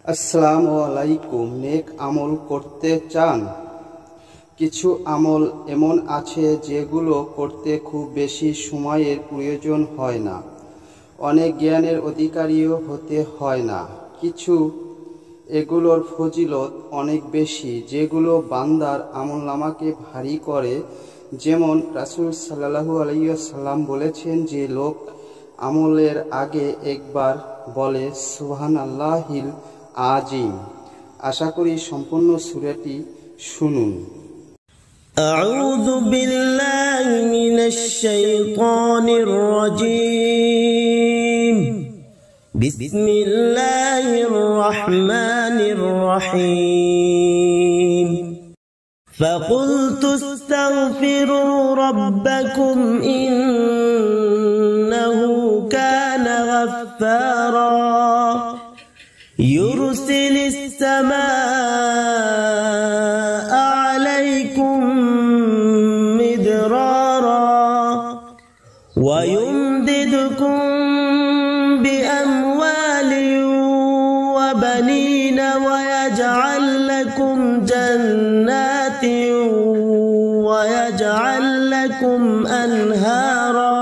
আসসালামু আলাইকুম। নেক আমল করতে চান? কিছু আমল এমন আছে যেগুলো করতে খুব বেশি সময়ের প্রয়োজন হয় না, অনেক জ্ঞানের অধিকারীও হতে হয় না। কিছু এগুলোর ফজিলত অনেক বেশি, যেগুলো বান্দার আমলনামাকে ভারী করে। যেমন রাসূল সাল্লাল্লাহু আলাইহি ওয়াসাল্লাম বলেছেন যে লোক আমলের আগে একবার বলে সুবহানাল্লাহিল আজিম। আশা করি সম্পূর্ণ সূরাটি শুনুন। আউযু বিল্লাহি মিনাশ শাইতানির রাজীম। বিসমিল্লাহির রহমানির রহিম। ফাকুলতু ইস্তাগফিরু রাব্বাকুম ইন্নাহু কানা গাফফারা يرسل السماء عليكم مدرارا ويمددكم بأموال وبنين ويجعل لكم جنات ويجعل لكم أنهارا